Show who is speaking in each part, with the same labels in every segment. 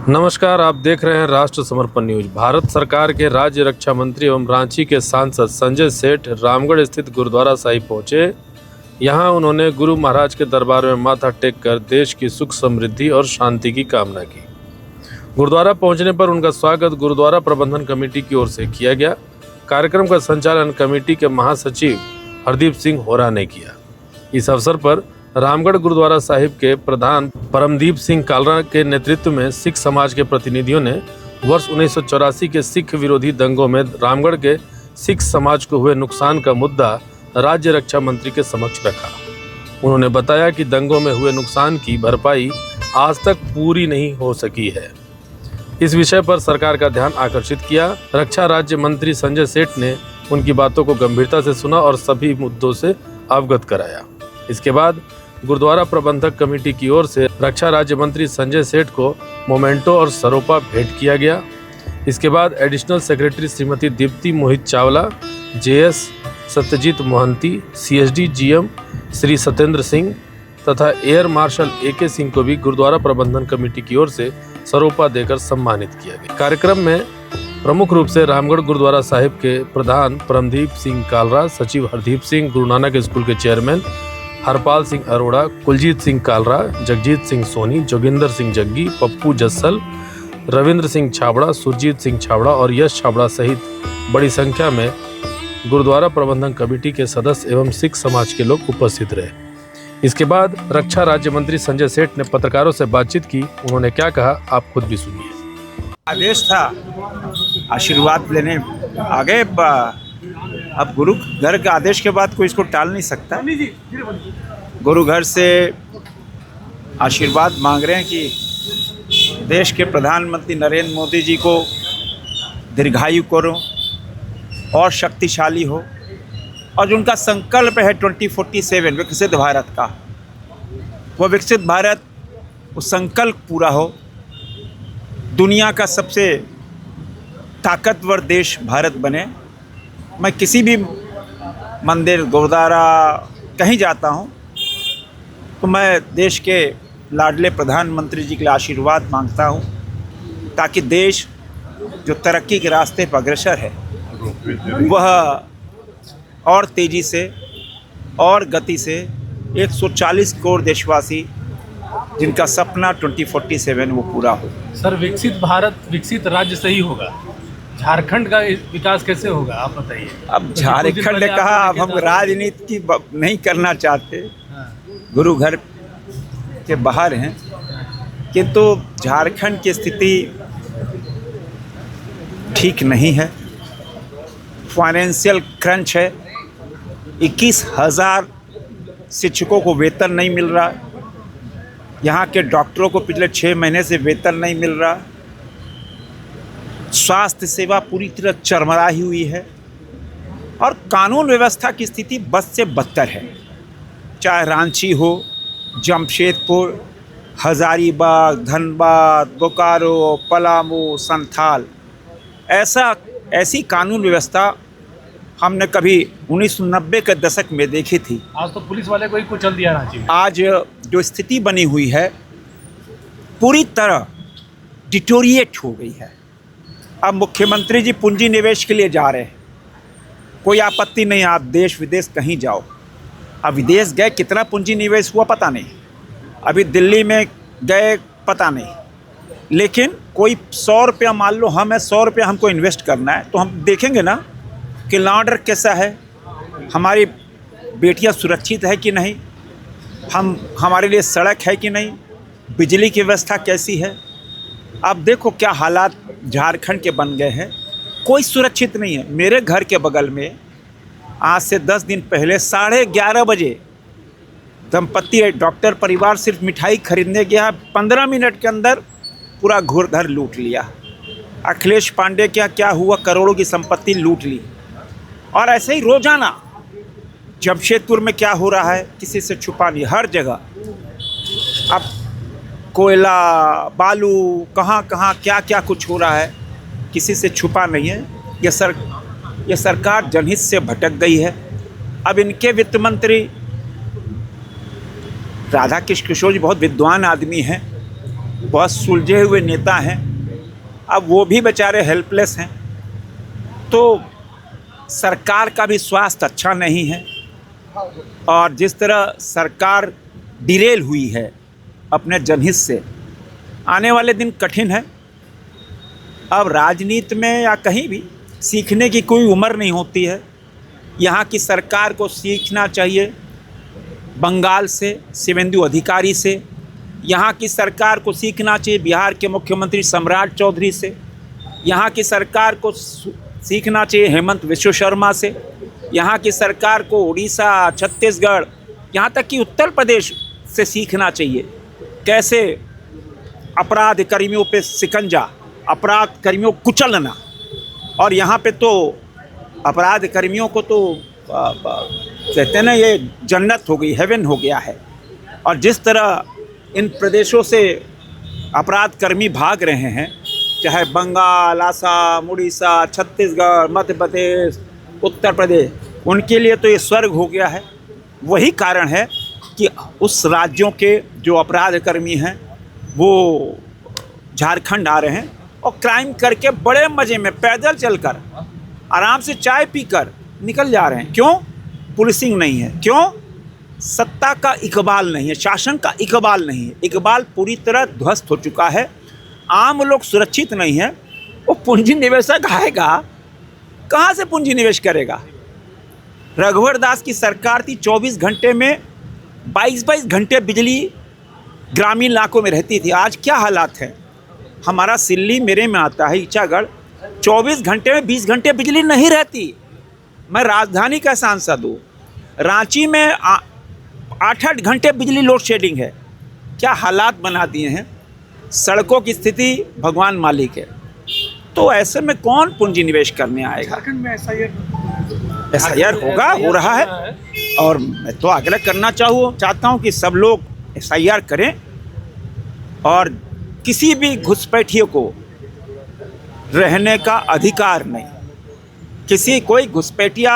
Speaker 1: नमस्कार, आप देख रहे हैं राष्ट्र समर्पण न्यूज। भारत सरकार के राज्य रक्षा मंत्री एवं रांची के सांसद संजय सेठ रामगढ़ स्थित गुरुद्वारा साहिब पहुंचे। यहां उन्होंने गुरु महाराज के दरबार में माथा टेक कर देश की सुख समृद्धि और शांति की कामना की। गुरुद्वारा पहुंचने पर उनका स्वागत गुरुद्वारा प्रबंधन कमेटी की ओर से किया गया। कार्यक्रम का संचालन कमेटी के महासचिव हरदीप सिंह होरा ने किया। इस अवसर पर रामगढ़ गुरुद्वारा साहिब के प्रधान परमदीप सिंह कालरा के नेतृत्व में सिख समाज के प्रतिनिधियों ने वर्ष 1984 के सिख विरोधी दंगों में रामगढ़ के सिख समाज को हुए नुकसान का मुद्दा राज्य रक्षा मंत्री के समक्ष रखा। उन्होंने बताया कि दंगों में हुए नुकसान की भरपाई आज तक पूरी नहीं हो सकी है। इस विषय पर सरकार का ध्यान आकर्षित किया। रक्षा राज्य मंत्री संजय सेठ ने उनकी बातों को गंभीरता से सुना और सभी मुद्दों से अवगत कराया। इसके बाद गुरुद्वारा प्रबंधक कमेटी की ओर से रक्षा राज्य मंत्री संजय सेठ को मोमेंटो और सरोपा भेंट किया गया। इसके बाद additional secretary Shrimati Deepti Mohit Chawla, JS Satyajit Mohanty, CSD GM Shri Satyendra Singh तथा एयर मार्शल एके सिंह को भी गुरुद्वारा प्रबंधन कमेटी की ओर से सरोपा देकर सम्मानित किया गया। कार्यक्रम में प्रमुख रूप से रामगढ़ गुरुद्वारा साहिब के प्रधान परमदीप सिंह कालरा, सचिव हरदीप सिंह, गुरु नानक स्कूल के चेयरमैन हरपाल सिंह अरोड़ा, कुलजीत सिंह कालरा, जगजीत सिंह सोनी, जोगिंदर सिंह जग्गी, पप्पू जस्सल, रविंद्र सिंह छाबड़ा, सुरजीत सिंह छाबड़ा और यश छाबड़ा सहित बड़ी संख्या में गुरुद्वारा प्रबंधन कमेटी के सदस्य एवं सिख समाज के लोग उपस्थित रहे। इसके बाद रक्षा राज्य मंत्री संजय सेठ ने पत्रकारों से बातचीत की। उन्होंने क्या कहा, आप खुद भी सुनिए।
Speaker 2: आदेश था, आशीर्वाद लेने आ गए। अब गुरु घर के आदेश के बाद कोई इसको टाल नहीं सकता। गुरु घर से आशीर्वाद मांग रहे हैं कि देश के प्रधानमंत्री नरेंद्र मोदी जी को दीर्घायु करो और शक्तिशाली हो, और जो उनका संकल्प है 2047 विकसित भारत का, वो विकसित भारत, वो संकल्प पूरा हो। दुनिया का सबसे ताकतवर देश भारत बने। मैं किसी भी मंदिर, गुरुद्वारा कहीं जाता हूँ तो मैं देश के लाडले प्रधानमंत्री जी के लिए आशीर्वाद मांगता हूँ, ताकि देश जो तरक्की के रास्ते पर अग्रसर है वह और तेज़ी से और गति से 140 करोड़ देशवासी जिनका सपना 2047 वो पूरा हो।
Speaker 3: सर, विकसित भारत विकसित राज्य से ही होगा। झारखंड का विकास कैसे होगा, आप बताइए।
Speaker 2: अब झारखंड ने कहा, अब हम राजनीति की नहीं करना चाहते, गुरु घर के बाहर हैं, किंतु झारखंड की स्थिति ठीक नहीं है। फाइनेंशियल क्रंच है। 21,000 शिक्षकों को वेतन नहीं मिल रहा। यहाँ के डॉक्टरों को पिछले 6 महीने से वेतन नहीं मिल रहा। स्वास्थ्य सेवा पूरी तरह चरमराई हुई है और कानून व्यवस्था की स्थिति बद से बदतर है। चाहे रांची हो, जमशेदपुर, हजारीबाग, धनबाद, बोकारो, पलामू, संथाल, ऐसी कानून व्यवस्था हमने कभी 1990 के दशक में देखी थी।
Speaker 3: आज तो पुलिस वाले को ही कुचल दिया रांची में।
Speaker 2: आज जो स्थिति बनी हुई है पूरी तरह डिटोरिएट हो गई है। अब मुख्यमंत्री जी पूंजी निवेश के लिए जा रहे हैं, कोई आपत्ति नहीं, आप देश विदेश कहीं जाओ। अब विदेश गए, कितना पूंजी निवेश हुआ पता नहीं, अभी दिल्ली में गए पता नहीं, लेकिन कोई 100 रुपया, मान लो हमें 100 रुपया हमको इन्वेस्ट करना है, तो हम देखेंगे ना कि लॉ ऑर्डर कैसा है, हमारी बेटियां सुरक्षित है कि नहीं, हमारे लिए सड़क है कि नहीं, बिजली की व्यवस्था कैसी है। अब देखो क्या हालात झारखंड के बन गए हैं, कोई सुरक्षित नहीं है। मेरे घर के बगल में आज से 10 दिन पहले 11:30 बजे दंपत्ति, डॉक्टर परिवार सिर्फ मिठाई खरीदने गया, 15 मिनट के अंदर पूरा घर लूट लिया। अखिलेश पांडे क्या हुआ, करोड़ों की संपत्ति लूट ली। और ऐसे ही रोजाना जमशेदपुर में क्या हो रहा है किसी से छुपा नहीं, हर जगह। अब कोयला, बालू, कहाँ क्या कुछ हो रहा है, किसी से छुपा नहीं है। ये सरकार जनहित से भटक गई है। अब इनके वित्त मंत्री राधा कृष्ण किशोर जी बहुत विद्वान आदमी हैं, बहुत सुलझे हुए नेता हैं, अब वो भी बेचारे हेल्पलेस हैं। तो सरकार का भी स्वास्थ्य अच्छा नहीं है, और जिस तरह सरकार डिरेल हुई है अपने जनहित से, आने वाले दिन कठिन है। अब राजनीति में या कहीं भी सीखने की कोई उम्र नहीं होती है। यहाँ की सरकार को सीखना चाहिए बंगाल से, शिवेंदु अधिकारी से। यहाँ की सरकार को सीखना चाहिए बिहार के मुख्यमंत्री सम्राट चौधरी से। यहाँ की सरकार को सीखना चाहिए हेमंत विश्व शर्मा से। यहाँ की सरकार को उड़ीसा, छत्तीसगढ़, यहाँ तक कि उत्तर प्रदेश से सीखना चाहिए कैसे अपराध कर्मियों पे शिकंजा, अपराध कर्मियों को कुचलना। और यहाँ पे तो अपराध कर्मियों को तो कहते हैं ना, ये जन्नत हो गई, हेवन हो गया है। और जिस तरह इन प्रदेशों से अपराध कर्मी भाग रहे हैं, चाहे बंगाल, असम, उड़ीसा, छत्तीसगढ़, मध्य प्रदेश, उत्तर प्रदेश, उनके लिए तो ये स्वर्ग हो गया है। वही कारण है कि उस राज्यों के जो अपराध कर्मी हैं वो झारखंड आ रहे हैं और क्राइम करके बड़े मज़े में पैदल चलकर, आराम से चाय पीकर निकल जा रहे हैं। क्यों? पुलिसिंग नहीं है। क्यों? सत्ता का इकबाल नहीं है, शासन का इकबाल नहीं है। इकबाल पूरी तरह ध्वस्त हो चुका है। आम लोग सुरक्षित नहीं है। वो पूंजी निवेशक आएगा कहाँ से पूंजी निवेश करेगा? रघुवर दास की सरकार थी, 24 घंटे में 22 घंटे बिजली ग्रामीण इलाकों में रहती थी। आज क्या हालात है? हमारा सिल्ली मेरे में आता है, ईचागढ़, 24 घंटे में 20 घंटे बिजली नहीं रहती। मैं राजधानी का सांसद हूँ, रांची में 8-8 घंटे बिजली लोड शेडिंग है। क्या हालात बना दिए हैं। सड़कों की स्थिति भगवान मालिक है। तो ऐसे में कौन पूंजी निवेश करने आएगा?
Speaker 3: झारखंड में
Speaker 2: SIR होगा, हो रहा है। और मैं तो आग्रह करना चाहता हूँ कि सब लोग SIR करें, और किसी भी घुसपैठियों को रहने का अधिकार नहीं। कोई घुसपैठिया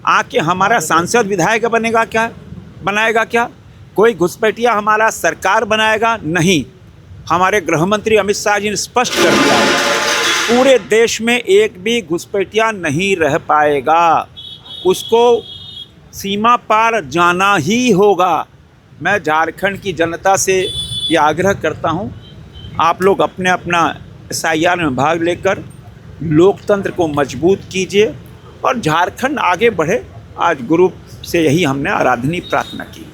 Speaker 2: आके हमारा सांसद विधायक बनाएगा क्या? कोई घुसपैठिया हमारा सरकार बनाएगा? नहीं। हमारे गृह मंत्री अमित शाह जी ने स्पष्ट कर दिया है, पूरे देश में एक भी घुसपैठिया नहीं रह पाएगा। उसको सीमा पार जाना ही होगा। मैं झारखंड की जनता से ये आग्रह करता हूँ, आप लोग अपना SIR में भाग लेकर लोकतंत्र को मजबूत कीजिए और झारखंड आगे बढ़े। आज गुरु से यही हमने आराधनीय प्रार्थना की।